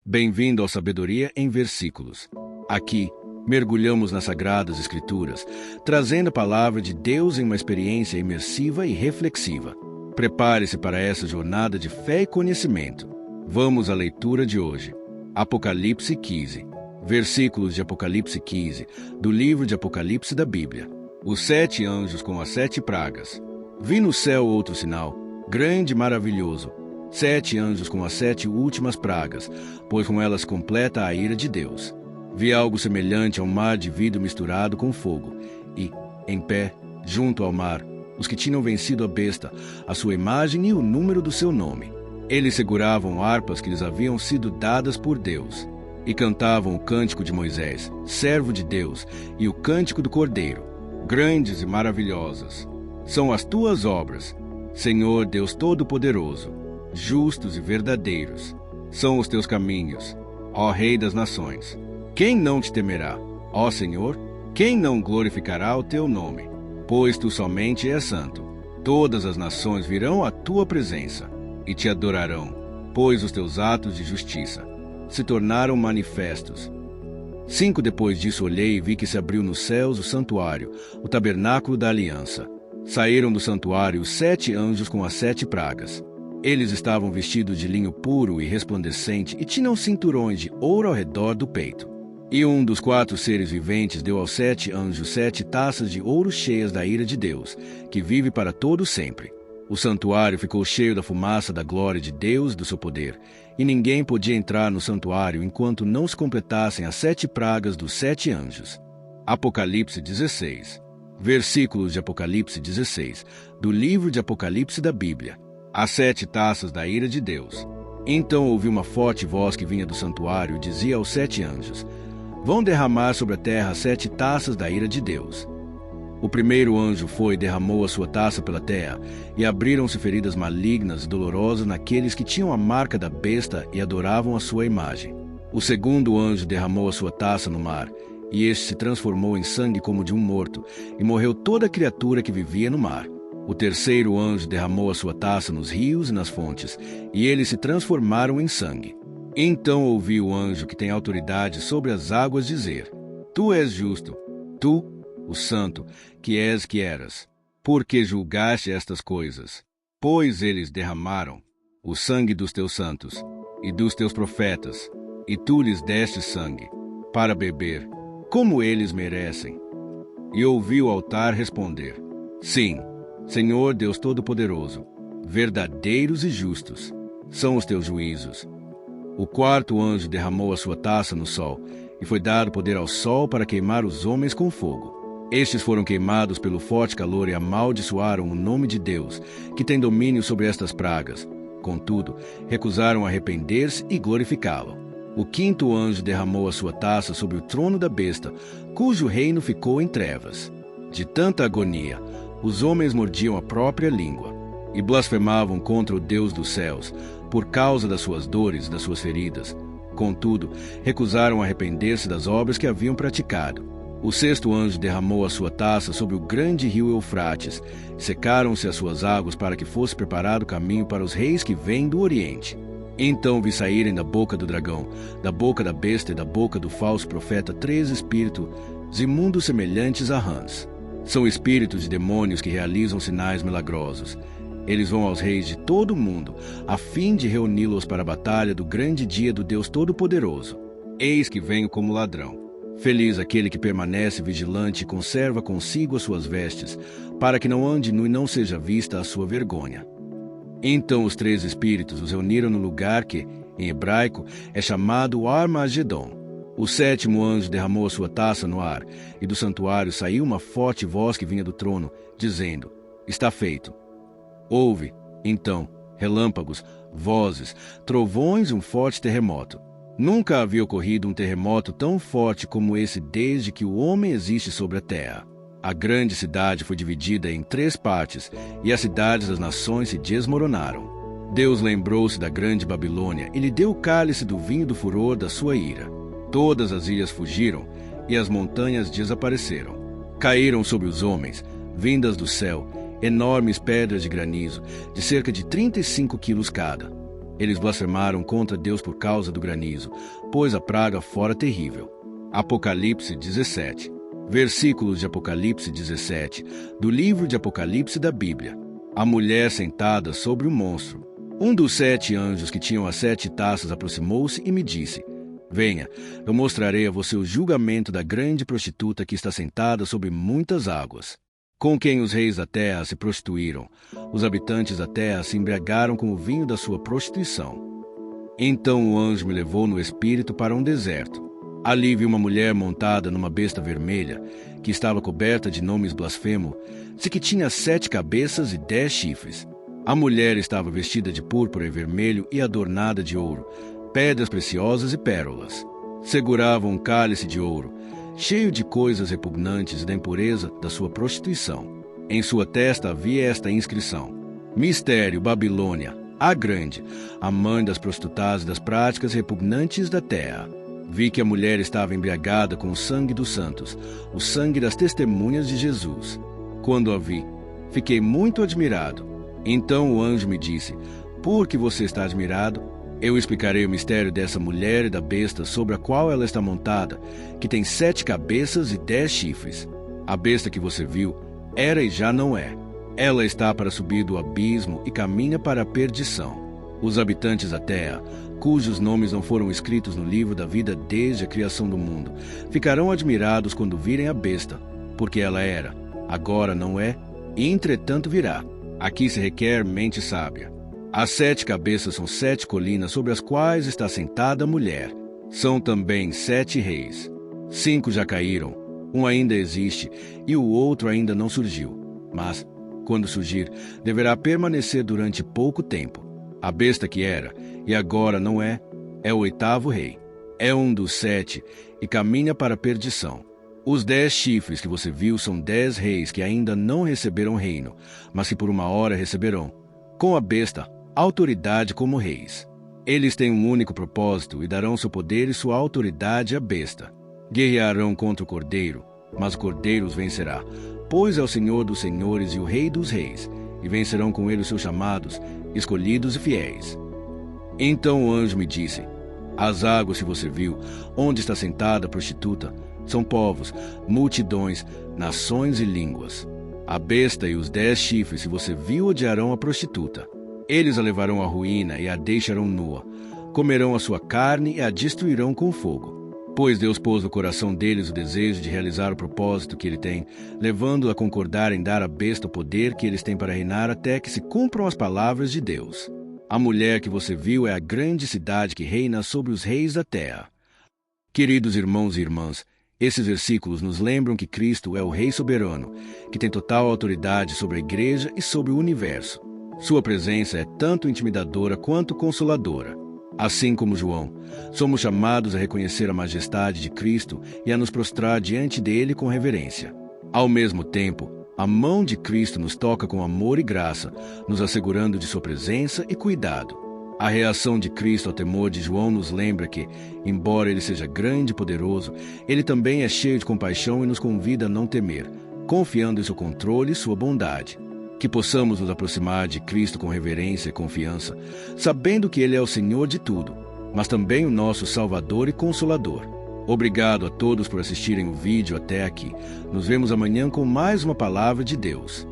Bem-vindo ao Sabedoria em Versículos. Aqui, mergulhamos nas Sagradas Escrituras, trazendo a palavra de Deus em uma experiência imersiva e reflexiva. Prepare-se para essa jornada de fé e conhecimento. Vamos à leitura de hoje. Apocalipse 15. Versículos de Apocalipse 15, do livro de Apocalipse da Bíblia. Os 7 anjos com as 7 pragas. Vi no céu outro sinal, grande e maravilhoso. 7 anjos com as 7 últimas pragas, pois com elas completa a ira de Deus. Vi algo semelhante a um mar de vidro misturado com fogo, e, em pé, junto ao mar, os que tinham vencido a besta, a sua imagem e o número do seu nome. Eles seguravam harpas que lhes haviam sido dadas por Deus, e cantavam o cântico de Moisés, servo de Deus, e o cântico do Cordeiro. Grandes e maravilhosas são as tuas obras, Senhor Deus Todo-Poderoso. Justos e verdadeiros são os teus caminhos, ó Rei das Nações. Quem não te temerá, ó Senhor? Quem não glorificará o teu nome? Pois tu somente és santo. Todas as nações virão à tua presença e te adorarão, pois os teus atos de justiça se tornaram manifestos. 5 Depois disso olhei e vi que se abriu nos céus o santuário, o tabernáculo da aliança. Saíram do santuário os 7 anjos com as 7 pragas. Eles estavam vestidos de linho puro e resplandecente e tinham cinturões de ouro ao redor do peito. E um dos 4 seres viventes deu aos 7 anjos 7 taças de ouro cheias da ira de Deus, que vive para todo sempre. O santuário ficou cheio da fumaça da glória de Deus e do seu poder, e ninguém podia entrar no santuário enquanto não se completassem as 7 pragas dos 7 anjos. Apocalipse 16. Versículos de Apocalipse 16, do livro de Apocalipse da Bíblia. As 7 taças da ira de Deus. Então ouvi uma forte voz que vinha do santuário e dizia aos 7 anjos: vão derramar sobre a terra as 7 taças da ira de Deus. O primeiro anjo foi e derramou a sua taça pela terra, e abriram-se feridas malignas e dolorosas naqueles que tinham a marca da besta e adoravam a sua imagem. O segundo anjo derramou a sua taça no mar, e este se transformou em sangue como de um morto, e morreu toda criatura que vivia no mar. O terceiro anjo derramou a sua taça nos rios e nas fontes, e eles se transformaram em sangue. Então ouvi o anjo que tem autoridade sobre as águas dizer: tu és justo, tu, o santo, que és que eras, porque julgaste estas coisas. Pois eles derramaram o sangue dos teus santos e dos teus profetas, e tu lhes deste sangue, para beber, como eles merecem. E ouvi o altar responder: sim, Senhor Deus Todo-Poderoso, verdadeiros e justos são os teus juízos. O quarto anjo derramou a sua taça no sol, e foi dado poder ao sol para queimar os homens com fogo. Estes foram queimados pelo forte calor e amaldiçoaram o nome de Deus, que tem domínio sobre estas pragas. Contudo, recusaram arrepender-se e glorificá-lo. O quinto anjo derramou a sua taça sobre o trono da besta, cujo reino ficou em trevas. De tanta agonia, os homens mordiam a própria língua e blasfemavam contra o Deus dos céus, por causa das suas dores e das suas feridas. Contudo, recusaram arrepender-se das obras que haviam praticado. O sexto anjo derramou a sua taça sobre o grande rio Eufrates. Secaram-se as suas águas para que fosse preparado o caminho para os reis que vêm do Oriente. Então vi saírem da boca do dragão, da boca da besta e da boca do falso profeta 3 espíritos imundos semelhantes a rãs. São espíritos de demônios que realizam sinais milagrosos. Eles vão aos reis de todo o mundo, a fim de reuni-los para a batalha do grande dia do Deus Todo-Poderoso. Eis que venho como ladrão. Feliz aquele que permanece vigilante e conserva consigo as suas vestes, para que não ande nu e não seja vista a sua vergonha. Então os 3 espíritos os reuniram no lugar que, em hebraico, é chamado Armagedon. O sétimo anjo derramou a sua taça no ar, e do santuário saiu uma forte voz que vinha do trono, dizendo: está feito. Houve, então, relâmpagos, vozes, trovões e um forte terremoto. Nunca havia ocorrido um terremoto tão forte como esse desde que o homem existe sobre a terra. A grande cidade foi dividida em 3 partes, e as cidades das nações se desmoronaram. Deus lembrou-se da grande Babilônia e lhe deu o cálice do vinho do furor da sua ira. Todas as ilhas fugiram, e as montanhas desapareceram. Caíram sobre os homens, vindas do céu, enormes pedras de granizo, de cerca de 35 quilos cada. Eles blasfemaram contra Deus por causa do granizo, pois a praga fora terrível. Apocalipse 17. Versículos de Apocalipse 17, do livro de Apocalipse da Bíblia. A mulher sentada sobre o monstro. Um dos 7 anjos que tinham as 7 taças aproximou-se e me disse: Venha, eu mostrarei a você o julgamento da grande prostituta que está sentada sobre muitas águas, com quem os reis da terra se prostituíram. Os habitantes da terra se embriagaram com o vinho da sua prostituição. Então o anjo me levou no espírito para um deserto. Ali vi uma mulher montada numa besta vermelha, que estava coberta de nomes blasfemos, e que tinha 7 cabeças e 10 chifres. A mulher estava vestida de púrpura e vermelho e adornada de ouro, pedras preciosas e pérolas. Segurava um cálice de ouro, cheio de coisas repugnantes da impureza da sua prostituição. Em sua testa havia esta inscrição: Mistério, Babilônia, a Grande, a mãe das prostitutas e das práticas repugnantes da terra. Vi que a mulher estava embriagada com o sangue dos santos, o sangue das testemunhas de Jesus. Quando a vi, fiquei muito admirado. Então o anjo me disse: Por que você está admirado? Eu explicarei o mistério dessa mulher e da besta sobre a qual ela está montada, que tem 7 cabeças e 10 chifres. A besta que você viu era e já não é. Ela está para subir do abismo e caminha para a perdição. Os habitantes da terra, cujos nomes não foram escritos no livro da vida desde a criação do mundo, ficarão admirados quando virem a besta, porque ela era, agora não é, e entretanto virá. Aqui se requer mente sábia. As 7 cabeças são 7 colinas sobre as quais está sentada a mulher. São também 7 reis. 5 já caíram, um ainda existe e o outro ainda não surgiu. Mas, quando surgir, deverá permanecer durante pouco tempo. A besta que era, e agora não é, é o 8º rei. É um dos 7 e caminha para a perdição. Os 10 chifres que você viu são 10 reis que ainda não receberam reino, mas que por uma hora receberão, com a besta, autoridade como reis. Eles têm um único propósito e darão seu poder e sua autoridade à besta. Guerrearão contra o cordeiro, mas o cordeiro os vencerá, pois é o Senhor dos senhores e o Rei dos reis, e vencerão com ele os seus chamados, escolhidos e fiéis. Então o anjo me disse: As águas que você viu, onde está sentada a prostituta, são povos, multidões, nações e línguas. A besta e os 10 chifres que você viu odiarão a prostituta. Eles a levarão à ruína e a deixarão nua. Comerão a sua carne e a destruirão com fogo. Pois Deus pôs no coração deles o desejo de realizar o propósito que ele tem, levando-a a concordar em dar à besta o poder que eles têm para reinar até que se cumpram as palavras de Deus. A mulher que você viu é a grande cidade que reina sobre os reis da terra. Queridos irmãos e irmãs, esses versículos nos lembram que Cristo é o Rei soberano, que tem total autoridade sobre a igreja e sobre o universo. Sua presença é tanto intimidadora quanto consoladora. Assim como João, somos chamados a reconhecer a majestade de Cristo e a nos prostrar diante dele com reverência. Ao mesmo tempo, a mão de Cristo nos toca com amor e graça, nos assegurando de sua presença e cuidado. A reação de Cristo ao temor de João nos lembra que, embora ele seja grande e poderoso, ele também é cheio de compaixão e nos convida a não temer, confiando em seu controle e sua bondade. Que possamos nos aproximar de Cristo com reverência e confiança, sabendo que ele é o Senhor de tudo, mas também o nosso Salvador e Consolador. Obrigado a todos por assistirem o vídeo até aqui. Nos vemos amanhã com mais uma palavra de Deus.